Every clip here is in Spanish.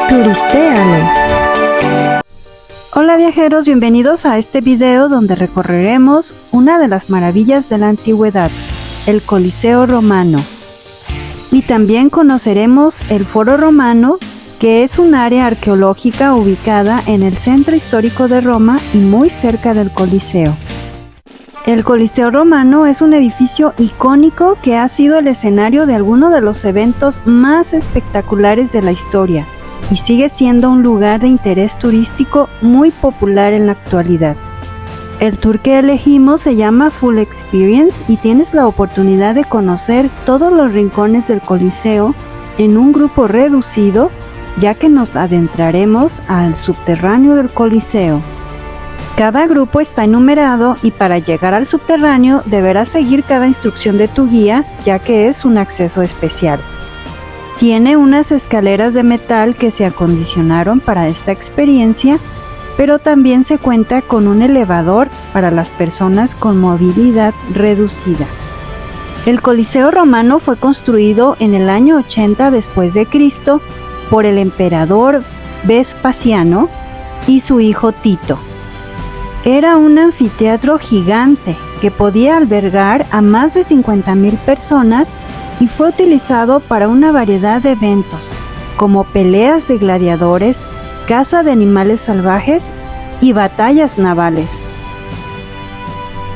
Turistéale. Hola viajeros, bienvenidos a este video donde recorreremos una de las maravillas de la antigüedad, el Coliseo Romano. Y también conoceremos el Foro Romano, que es un área arqueológica ubicada en el centro histórico de Roma y muy cerca del Coliseo. El Coliseo Romano es un edificio icónico que ha sido el escenario de algunos de los eventos más espectaculares de la historia y sigue siendo un lugar de interés turístico muy popular en la actualidad. El tour que elegimos se llama Full Experience y tienes la oportunidad de conocer todos los rincones del Coliseo en un grupo reducido, ya que nos adentraremos al subterráneo del Coliseo. Cada grupo está enumerado y para llegar al subterráneo deberás seguir cada instrucción de tu guía, ya que es un acceso especial. Tiene unas escaleras de metal que se acondicionaron para esta experiencia, pero también se cuenta con un elevador para las personas con movilidad reducida. El Coliseo Romano fue construido en el año 80 después de Cristo por el emperador Vespasiano y su hijo Tito. Era un anfiteatro gigante que podía albergar a más de 50,000 personas y fue utilizado para una variedad de eventos, como peleas de gladiadores, caza de animales salvajes y batallas navales.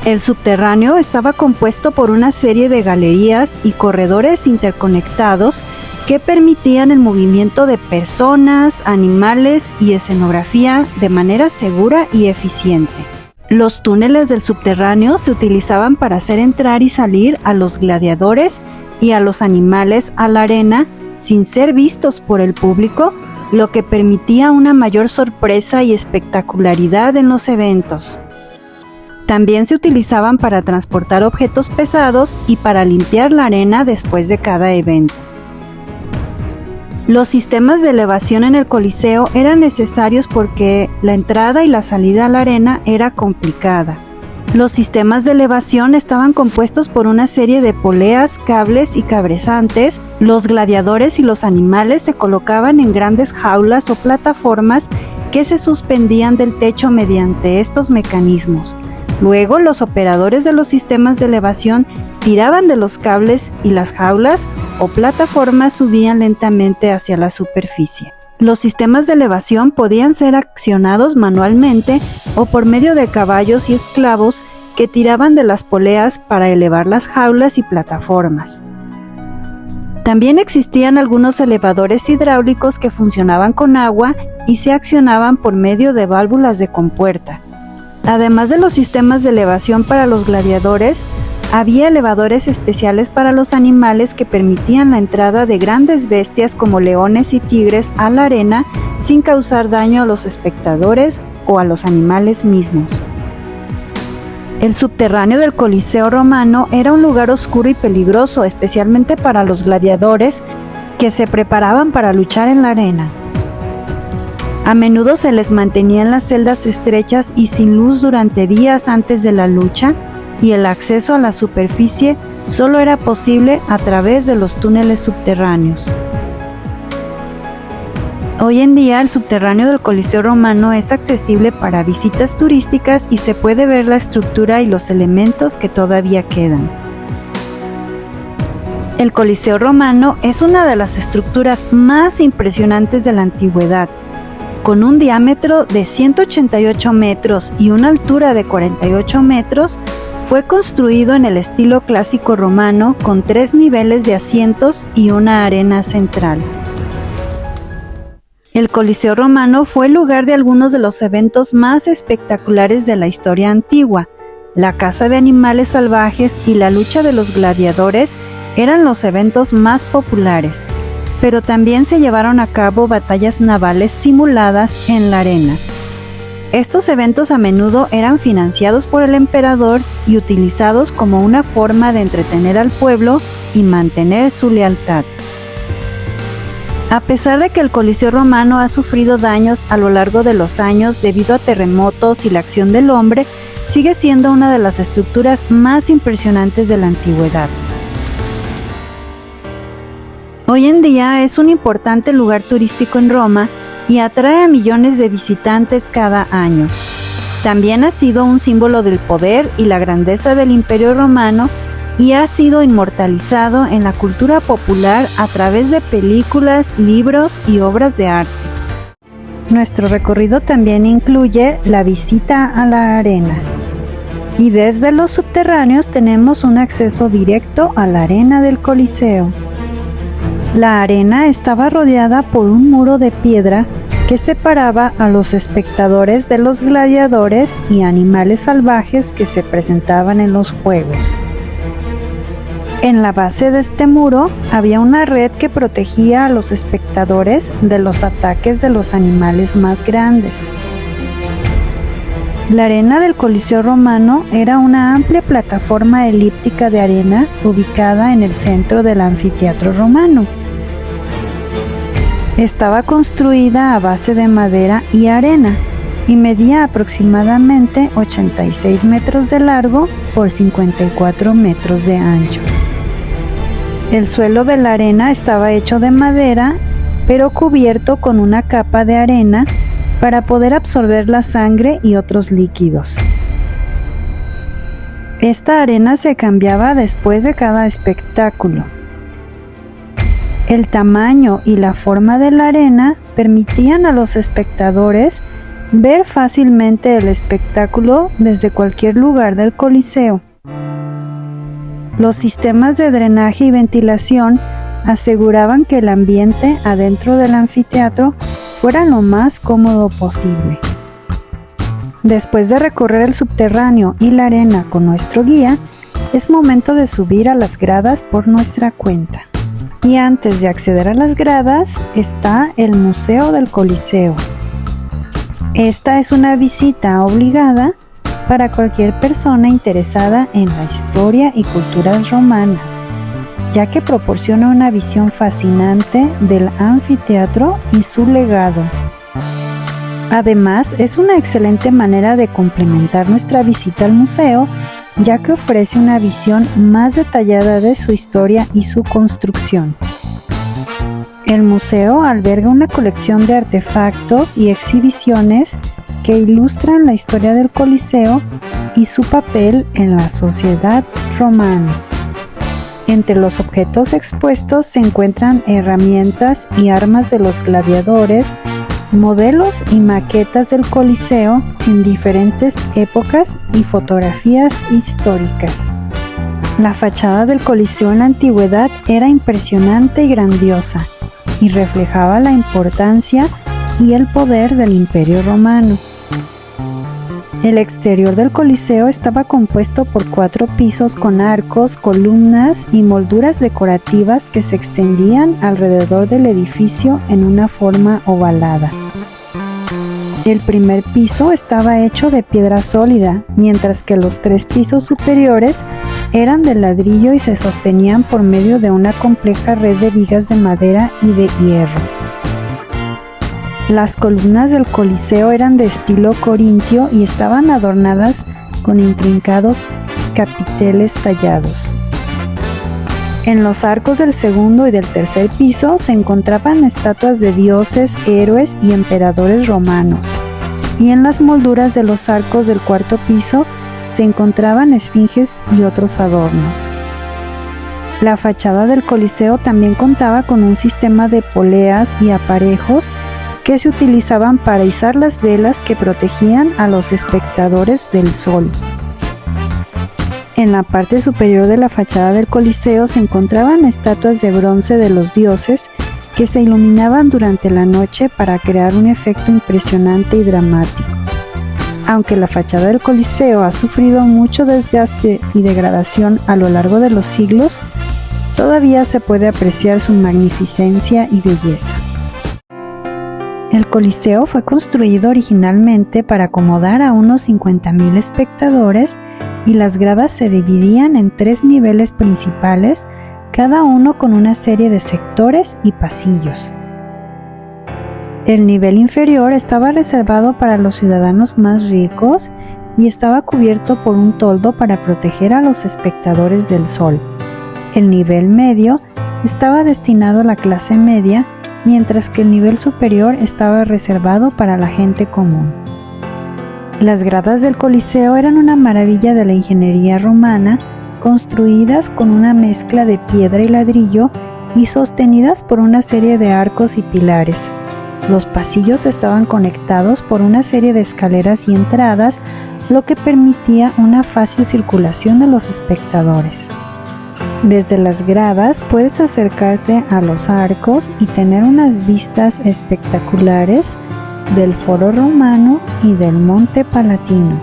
El subterráneo estaba compuesto por una serie de galerías y corredores interconectados que permitían el movimiento de personas, animales y escenografía de manera segura y eficiente. Los túneles del subterráneo se utilizaban para hacer entrar y salir a los gladiadores y a los animales a la arena sin ser vistos por el público, lo que permitía una mayor sorpresa y espectacularidad en los eventos. También se utilizaban para transportar objetos pesados y para limpiar la arena después de cada evento. Los sistemas de elevación en el Coliseo eran necesarios porque la entrada y la salida a la arena era complicada. Los sistemas de elevación estaban compuestos por una serie de poleas, cables y cabrezantes. Los gladiadores y los animales se colocaban en grandes jaulas o plataformas que se suspendían del techo mediante estos mecanismos. Luego, los operadores de los sistemas de elevación tiraban de los cables y las jaulas o plataformas subían lentamente hacia la superficie. Los sistemas de elevación podían ser accionados manualmente o por medio de caballos y esclavos que tiraban de las poleas para elevar las jaulas y plataformas. También existían algunos elevadores hidráulicos que funcionaban con agua y se accionaban por medio de válvulas de compuerta. Además de los sistemas de elevación para los gladiadores, había elevadores especiales para los animales que permitían la entrada de grandes bestias como leones y tigres a la arena sin causar daño a los espectadores o a los animales mismos. El subterráneo del Coliseo Romano era un lugar oscuro y peligroso, especialmente para los gladiadores que se preparaban para luchar en la arena. A menudo se les mantenía en las celdas estrechas y sin luz durante días antes de la lucha, y el acceso a la superficie solo era posible a través de los túneles subterráneos. Hoy en día el subterráneo del Coliseo Romano es accesible para visitas turísticas y se puede ver la estructura y los elementos que todavía quedan. El Coliseo Romano es una de las estructuras más impresionantes de la antigüedad. Con un diámetro de 188 metros y una altura de 48 metros, fue construido en el estilo clásico romano con 3 niveles de asientos y una arena central. El Coliseo Romano fue el lugar de algunos de los eventos más espectaculares de la historia antigua. La caza de animales salvajes y la lucha de los gladiadores eran los eventos más populares, pero también se llevaron a cabo batallas navales simuladas en la arena. Estos eventos a menudo eran financiados por el emperador y utilizados como una forma de entretener al pueblo y mantener su lealtad. A pesar de que el Coliseo Romano ha sufrido daños a lo largo de los años debido a terremotos y la acción del hombre, sigue siendo una de las estructuras más impresionantes de la antigüedad. Hoy en día es un importante lugar turístico en Roma y atrae a millones de visitantes cada año. También ha sido un símbolo del poder y la grandeza del Imperio Romano y ha sido inmortalizado en la cultura popular a través de películas, libros y obras de arte. Nuestro recorrido también incluye la visita a la arena. Y desde los subterráneos tenemos un acceso directo a la arena del Coliseo. La arena estaba rodeada por un muro de piedra que separaba a los espectadores de los gladiadores y animales salvajes que se presentaban en los juegos. En la base de este muro había una red que protegía a los espectadores de los ataques de los animales más grandes. La arena del Coliseo Romano era una amplia plataforma elíptica de arena ubicada en el centro del anfiteatro romano. Estaba construida a base de madera y arena y medía aproximadamente 86 metros de largo por 54 metros de ancho. El suelo de la arena estaba hecho de madera, pero cubierto con una capa de arena para poder absorber la sangre y otros líquidos. Esta arena se cambiaba después de cada espectáculo. El tamaño y la forma de la arena permitían a los espectadores ver fácilmente el espectáculo desde cualquier lugar del Coliseo. Los sistemas de drenaje y ventilación aseguraban que el ambiente adentro del anfiteatro fuera lo más cómodo posible. Después de recorrer el subterráneo y la arena con nuestro guía, es momento de subir a las gradas por nuestra cuenta. Y antes de acceder a las gradas está el Museo del Coliseo. Esta es una visita obligada para cualquier persona interesada en la historia y culturas romanas, ya que proporciona una visión fascinante del anfiteatro y su legado. Además, es una excelente manera de complementar nuestra visita al museo, ya que ofrece una visión más detallada de su historia y su construcción. El museo alberga una colección de artefactos y exhibiciones que ilustran la historia del Coliseo y su papel en la sociedad romana. Entre los objetos expuestos se encuentran herramientas y armas de los gladiadores, modelos y maquetas del Coliseo en diferentes épocas y fotografías históricas. La fachada del Coliseo en la antigüedad era impresionante y grandiosa, y reflejaba la importancia y el poder del Imperio Romano. El exterior del Coliseo estaba compuesto por 4 pisos con arcos, columnas y molduras decorativas que se extendían alrededor del edificio en una forma ovalada. El primer piso estaba hecho de piedra sólida, mientras que los 3 pisos superiores eran de ladrillo y se sostenían por medio de una compleja red de vigas de madera y de hierro. Las columnas del Coliseo eran de estilo corintio y estaban adornadas con intrincados capiteles tallados. En los arcos del segundo y del tercer piso se encontraban estatuas de dioses, héroes y emperadores romanos, y en las molduras de los arcos del cuarto piso se encontraban esfinges y otros adornos. La fachada del Coliseo también contaba con un sistema de poleas y aparejos que se utilizaban para izar las velas que protegían a los espectadores del sol. En la parte superior de la fachada del Coliseo se encontraban estatuas de bronce de los dioses que se iluminaban durante la noche para crear un efecto impresionante y dramático. Aunque la fachada del Coliseo ha sufrido mucho desgaste y degradación a lo largo de los siglos, todavía se puede apreciar su magnificencia y belleza. El Coliseo fue construido originalmente para acomodar a unos 50,000 espectadores y las gradas se dividían en 3 niveles principales, cada uno con una serie de sectores y pasillos. El nivel inferior estaba reservado para los ciudadanos más ricos y estaba cubierto por un toldo para proteger a los espectadores del sol. El nivel medio estaba destinado a la clase media, mientras que el nivel superior estaba reservado para la gente común. Las gradas del Coliseo eran una maravilla de la ingeniería romana, construidas con una mezcla de piedra y ladrillo y sostenidas por una serie de arcos y pilares. Los pasillos estaban conectados por una serie de escaleras y entradas, lo que permitía una fácil circulación de los espectadores. Desde las gradas puedes acercarte a los arcos y tener unas vistas espectaculares del Foro Romano y del Monte Palatino.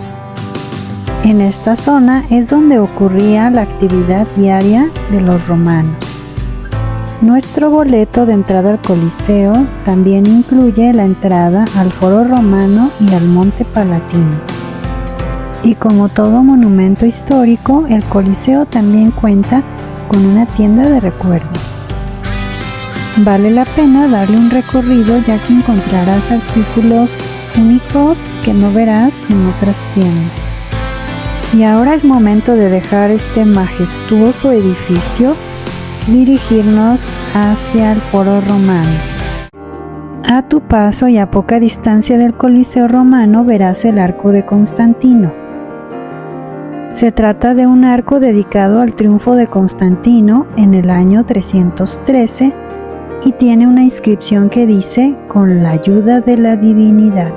En esta zona es donde ocurría la actividad diaria de los romanos. Nuestro boleto de entrada al Coliseo también incluye la entrada al Foro Romano y al Monte Palatino. Y como todo monumento histórico, el Coliseo también cuenta con una tienda de recuerdos. Vale la pena darle un recorrido, ya que encontrarás artículos únicos que no verás en otras tiendas. Y ahora es momento de dejar este majestuoso edificio y dirigirnos hacia el Foro Romano. A tu paso y a poca distancia del Coliseo Romano verás el Arco de Constantino. Se trata de un arco dedicado al triunfo de Constantino en el año 313 y tiene una inscripción que dice: "Con la ayuda de la divinidad".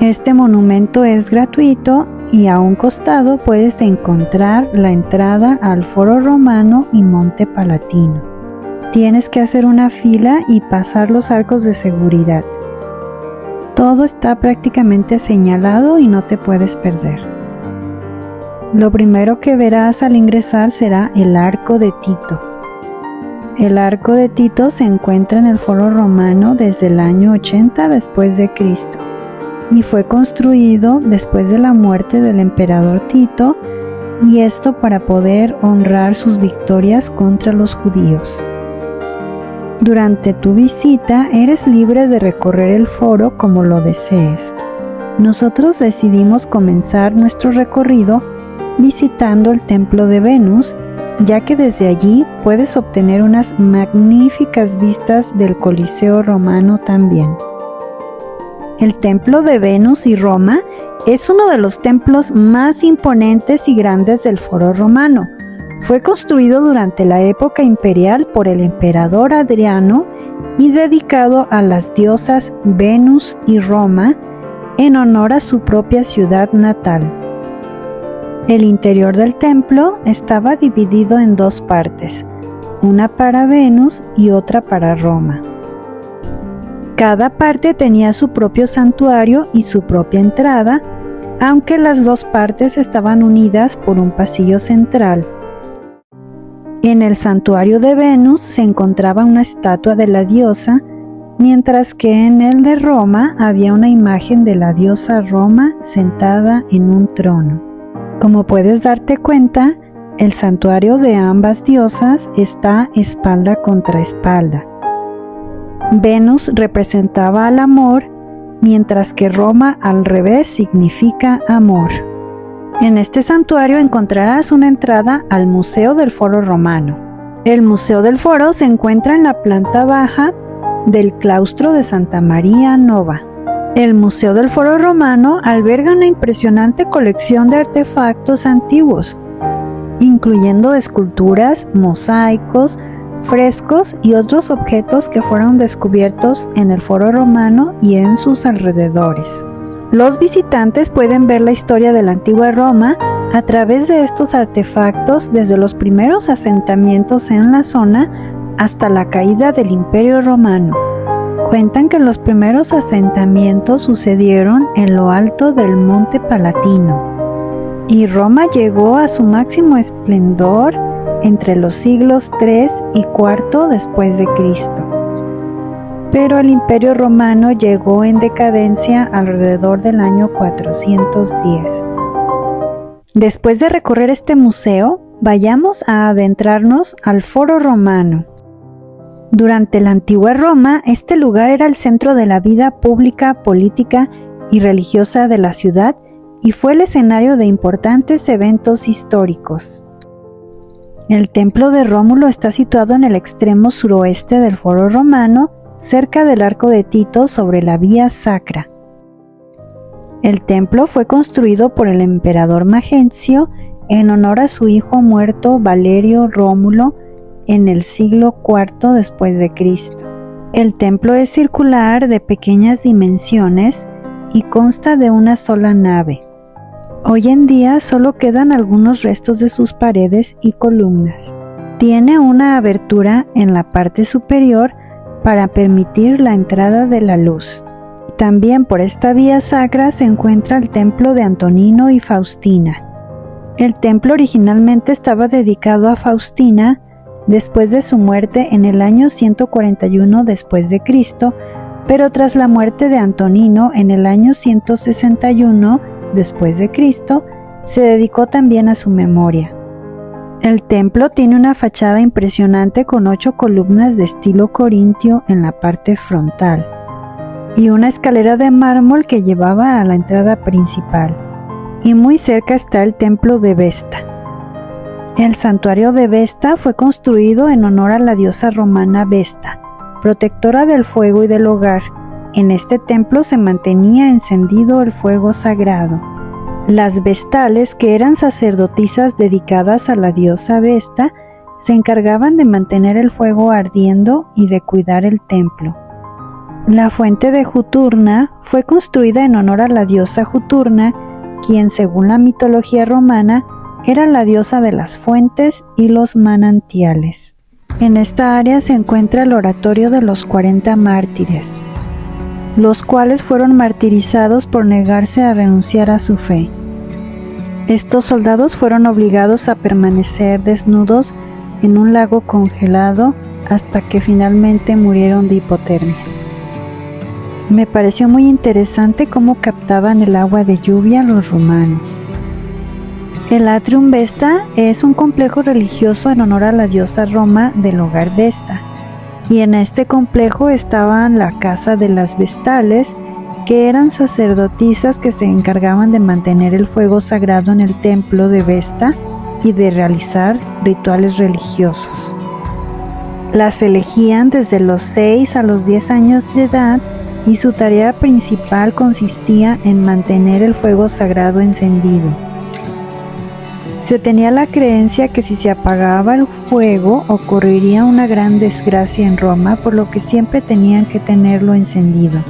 Este monumento es gratuito y a un costado puedes encontrar la entrada al Foro Romano y Monte Palatino. Tienes que hacer una fila y pasar los arcos de seguridad. Todo está prácticamente señalado y no te puedes perder. Lo primero que verás al ingresar será el Arco de Tito. El Arco de Tito se encuentra en el Foro Romano desde el año 80 después de Cristo y fue construido después de la muerte del emperador Tito, y esto para poder honrar sus victorias contra los judíos. Durante tu visita eres libre de recorrer el foro como lo desees. Nosotros decidimos comenzar nuestro recorrido visitando el Templo de Venus, ya que desde allí puedes obtener unas magníficas vistas del Coliseo Romano también. El Templo de Venus y Roma es uno de los templos más imponentes y grandes del Foro Romano. Fue construido durante la época imperial por el emperador Adriano y dedicado a las diosas Venus y Roma en honor a su propia ciudad natal. El interior del templo estaba dividido en dos partes, una para Venus y otra para Roma. Cada parte tenía su propio santuario y su propia entrada, aunque las dos partes estaban unidas por un pasillo central. En el santuario de Venus se encontraba una estatua de la diosa, mientras que en el de Roma había una imagen de la diosa Roma sentada en un trono. Como puedes darte cuenta, el santuario de ambas diosas está espalda contra espalda. Venus representaba al amor, mientras que Roma al revés significa amor. En este santuario encontrarás una entrada al Museo del Foro Romano. El Museo del Foro se encuentra en la planta baja del claustro de Santa María Nova. El Museo del Foro Romano alberga una impresionante colección de artefactos antiguos, incluyendo esculturas, mosaicos, frescos y otros objetos que fueron descubiertos en el Foro Romano y en sus alrededores. Los visitantes pueden ver la historia de la antigua Roma a través de estos artefactos, desde los primeros asentamientos en la zona hasta la caída del Imperio Romano. Cuentan que los primeros asentamientos sucedieron en lo alto del Monte Palatino, y Roma llegó a su máximo esplendor entre los siglos III y IV después de Cristo. Pero el Imperio Romano llegó en decadencia alrededor del año 410. Después de recorrer este museo, vayamos a adentrarnos al Foro Romano. Durante la antigua Roma, este lugar era el centro de la vida pública, política y religiosa de la ciudad y fue el escenario de importantes eventos históricos. El templo de Rómulo está situado en el extremo suroeste del Foro Romano, cerca del Arco de Tito sobre la Vía Sacra. El templo fue construido por el emperador Magencio en honor a su hijo muerto Valerio Rómulo en el siglo IV después de Cristo. El templo es circular de pequeñas dimensiones y consta de una sola nave. Hoy en día solo quedan algunos restos de sus paredes y columnas. Tiene una abertura en la parte superior para permitir la entrada de la luz. También por esta vía sacra se encuentra el templo de Antonino y Faustina. El templo originalmente estaba dedicado a Faustina después de su muerte en el año 141 después de Cristo, pero tras la muerte de Antonino en el año 161 después de Cristo, se dedicó también a su memoria. El templo tiene una fachada impresionante con 8 columnas de estilo corintio en la parte frontal y una escalera de mármol que llevaba a la entrada principal. Y muy cerca está el templo de Vesta. El santuario de Vesta fue construido en honor a la diosa romana Vesta, protectora del fuego y del hogar. En este templo se mantenía encendido el fuego sagrado. Las vestales, que eran sacerdotisas dedicadas a la diosa Vesta, se encargaban de mantener el fuego ardiendo y de cuidar el templo. La fuente de Juturna fue construida en honor a la diosa Juturna, quien, según la mitología romana, era la diosa de las fuentes y los manantiales. En esta área se encuentra el oratorio de los 40 mártires, los cuales fueron martirizados por negarse a renunciar a su fe. Estos soldados fueron obligados a permanecer desnudos en un lago congelado hasta que finalmente murieron de hipotermia. Me pareció muy interesante cómo captaban el agua de lluvia los romanos. El Atrium Vesta es un complejo religioso en honor a la diosa Roma del hogar Vesta, y en este complejo estaban la casa de las Vestales, que eran sacerdotisas que se encargaban de mantener el fuego sagrado en el templo de Vesta y de realizar rituales religiosos. Las elegían desde los 6 a los 10 años de edad y su tarea principal consistía en mantener el fuego sagrado encendido. Se tenía la creencia que si se apagaba el fuego ocurriría una gran desgracia en Roma, por lo que siempre tenían que tenerlo encendido.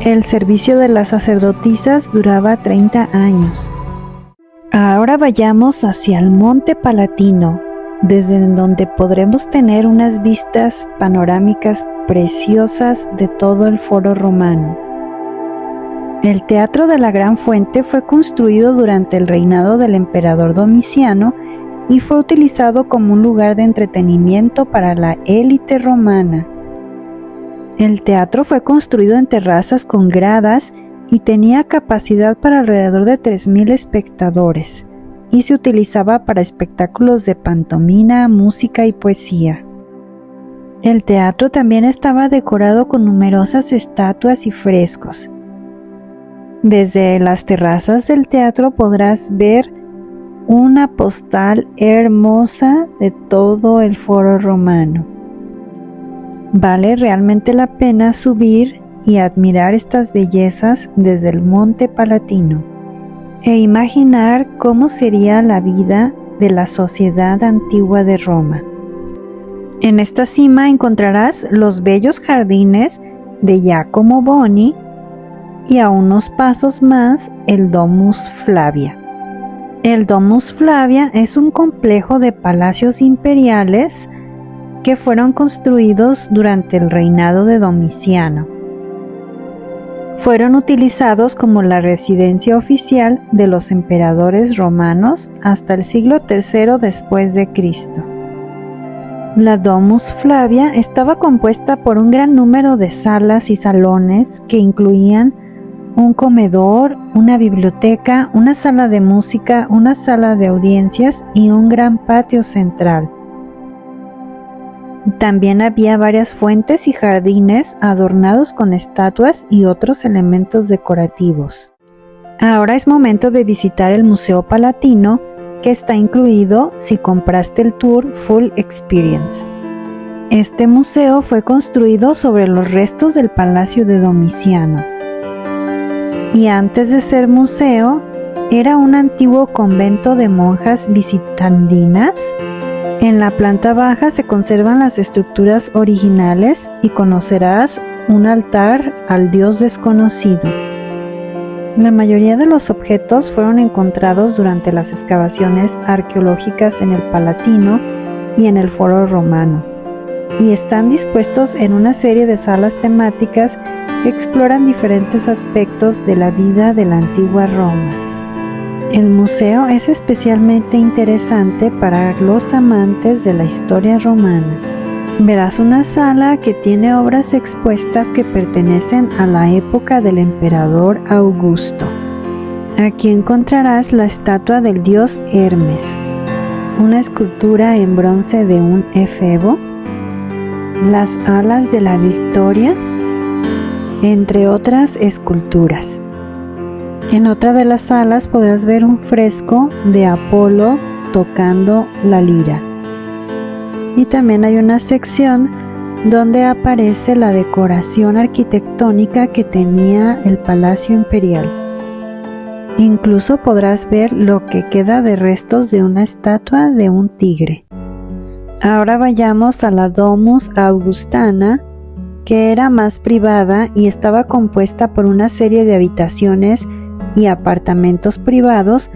El servicio de las sacerdotisas duraba 30 años. Ahora vayamos hacia el Monte Palatino, desde donde podremos tener unas vistas panorámicas preciosas de todo el Foro Romano. El Teatro de la Gran Fuente fue construido durante el reinado del emperador Domiciano y fue utilizado como un lugar de entretenimiento para la élite romana. El teatro fue construido en terrazas con gradas y tenía capacidad para alrededor de 3,000 espectadores, y se utilizaba para espectáculos de pantomima, música y poesía. El teatro también estaba decorado con numerosas estatuas y frescos. Desde las terrazas del teatro podrás ver una postal hermosa de todo el Foro Romano. Vale realmente la pena subir y admirar estas bellezas desde el Monte Palatino e imaginar cómo sería la vida de la sociedad antigua de Roma. En esta cima encontrarás los bellos jardines de Giacomo Boni y a unos pasos más el Domus Flavia. El Domus Flavia es un complejo de palacios imperiales que fueron construidos durante el reinado de Domiciano. Fueron utilizados como la residencia oficial de los emperadores romanos hasta el siglo III después de Cristo. La Domus Flavia estaba compuesta por un gran número de salas y salones que incluían un comedor, una biblioteca, una sala de música, una sala de audiencias y un gran patio central. También había varias fuentes y jardines adornados con estatuas y otros elementos decorativos. Ahora es momento de visitar el Museo Palatino, que está incluido si compraste el tour Full Experience. Este museo fue construido sobre los restos del Palacio de Domiciano. Y antes de ser museo, era un antiguo convento de monjas visitandinas. En la planta baja se conservan las estructuras originales y conocerás un altar al dios desconocido. La mayoría de los objetos fueron encontrados durante las excavaciones arqueológicas en el Palatino y en el Foro Romano, y están dispuestos en una serie de salas temáticas que exploran diferentes aspectos de la vida de la antigua Roma. El museo es especialmente interesante para los amantes de la historia romana. Verás una sala que tiene obras expuestas que pertenecen a la época del emperador Augusto. Aquí encontrarás la estatua del dios Hermes, una escultura en bronce de un efebo, las alas de la Victoria, entre otras esculturas. En otra de las salas podrás ver un fresco de Apolo tocando la lira. Y también hay una sección donde aparece la decoración arquitectónica que tenía el Palacio Imperial. Incluso podrás ver lo que queda de restos de una estatua de un tigre. Ahora vayamos a la Domus Augustana, que era más privada y estaba compuesta por una serie de habitaciones y apartamentos privados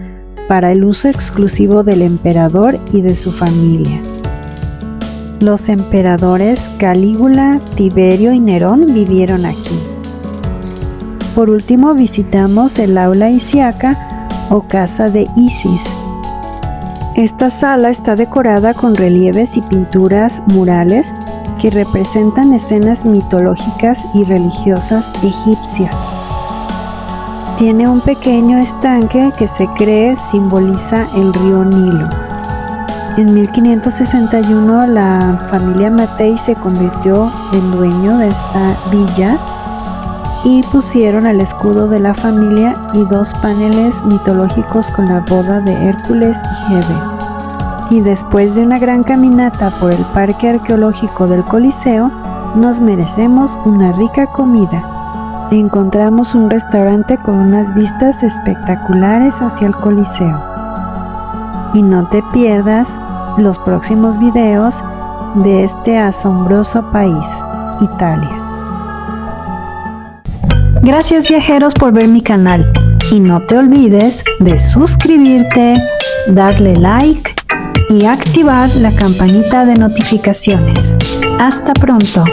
para el uso exclusivo del emperador y de su familia. Los emperadores Calígula, Tiberio y Nerón vivieron aquí. Por último visitamos el Aula Isiaca o Casa de Isis. Esta sala está decorada con relieves y pinturas murales que representan escenas mitológicas y religiosas egipcias. Tiene un pequeño estanque que se cree simboliza el río Nilo. En 1561 la familia Mattei se convirtió en dueño de esta villa y pusieron el escudo de la familia y 2 paneles mitológicos con la boda de Hércules y Hebe. Y después de una gran caminata por el parque arqueológico del Coliseo, nos merecemos una rica comida. Encontramos un restaurante con unas vistas espectaculares hacia el Coliseo. Y no te pierdas los próximos videos de este asombroso país, Italia. Gracias viajeros por ver mi canal y no te olvides de suscribirte, darle like y activar la campanita de notificaciones. Hasta pronto.